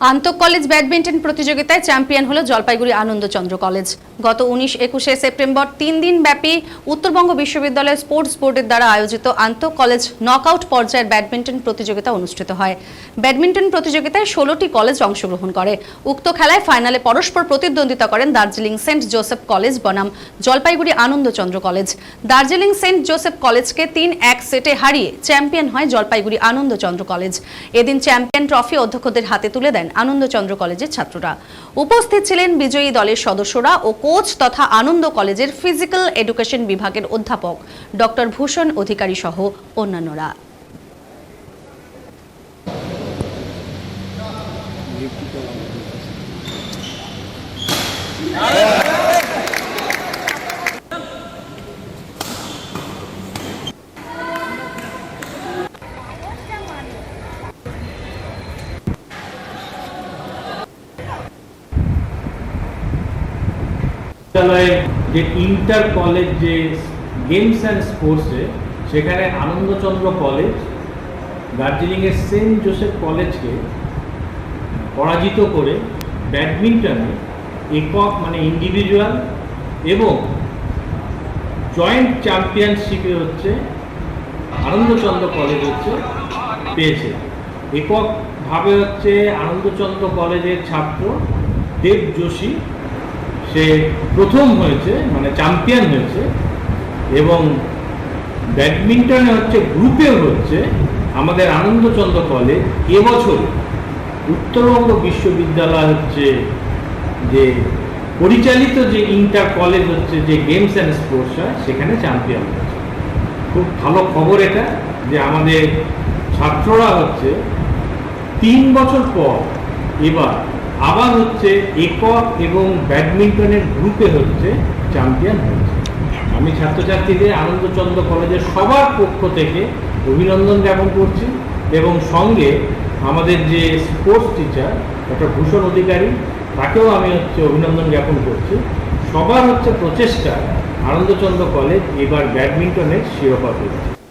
আন্তঃ college badminton প্রতিযোগিতায় champion হলো জলপাইগুড়ি আনন্দচন্দ্র কলেজ। গত 19-21 সেপ্টেম্বর 3 দিন ব্যাপী উত্তরবঙ্গ বিশ্ববিদ্যালয় স্পোর্টস বোর্ডের দ্বারা আয়োজিত আন্তঃ কলেজ নকআউট পর্যায়ের ব্যাডমিন্টন প্রতিযোগিতা অনুষ্ঠিত হয়। ব্যাডমিন্টন প্রতিযোগিতায় 16টি কলেজ অংশগ্রহণ করে। উক্ত খেলায় ফাইনালে পরস্পর প্রতিদ্বন্দ্বিতা করেন দার্জিলিং সেন্ট জোসেফ কলেজ বনাম Jalpaiguri Anandachandra college. Darjeeling saint Joseph কলেজকে 3-1 সেটে হারিয়ে চ্যাম্পিয়ন হয় জলপাইগুড়ি আনন্দচন্দ্র কলেজ। এদিন চ্যাম্পিয়ন ট্রফি অধ্যক্ষদের হাতে তুলে দেন আনন্দচন্দ্র কলেজের ছাত্ররা। উপস্থিত ছিলেন বিজয়ী দলের সদস্যরা ও কোচ তথা আনন্দ কলেজের ফিজিক্যাল এডুকেশন বিভাগের অধ্যাপক ডক্টর ভূষণ অধিকারী সহ অন্যান্যরা। বিদ্যালয়ের যে ইন্টার কলেজ যে গেমস অ্যান্ড স্পোর্টসে সেখানে আনন্দচন্দ্র কলেজ দার্জিলিংয়ের সেন্ট জোসেফ কলেজকে পরাজিত করে ব্যাডমিন্টনে একক মানে ইন্ডিভিজুয়াল এবং জয়েন্ট চ্যাম্পিয়নশিপে হচ্ছে আনন্দচন্দ্র কলেজ পেয়েছে। এককভাবে আনন্দচন্দ্র কলেজের ছাত্র দেব যোশী সে প্রথম হয়েছে, মানে চ্যাম্পিয়ন হয়েছে। এবং ব্যাডমিন্টনে গ্রুপে আমাদের আনন্দচন্দ্র কলেজ এবছর উত্তরবঙ্গ বিশ্ববিদ্যালয় যে পরিচালিত যে ইন্টার কলেজ যে গেমস অ্যান্ড স্পোর্টস হয় সেখানে চ্যাম্পিয়ন হয়েছে। খুব ভালো খবর এটা যে আমাদের ছাত্ররা 3 বছর পর এবার আবার একক এবং ব্যাডমিন্টনের গ্রুপে চ্যাম্পিয়ন হয়েছে। আমি ছাত্রছাত্রীদের আনন্দচন্দ্র কলেজের সবার পক্ষ থেকে অভিনন্দন জ্ঞাপন করছি এবং সঙ্গে আমাদের যে স্পোর্টস টিচার ডক্টর ভূষণ অধিকারী তাকেও আমি অভিনন্দন জ্ঞাপন করছি। সবার প্রচেষ্টা আনন্দচন্দ্র কলেজ এবার ব্যাডমিন্টনের শিরোপা পেয়েছে।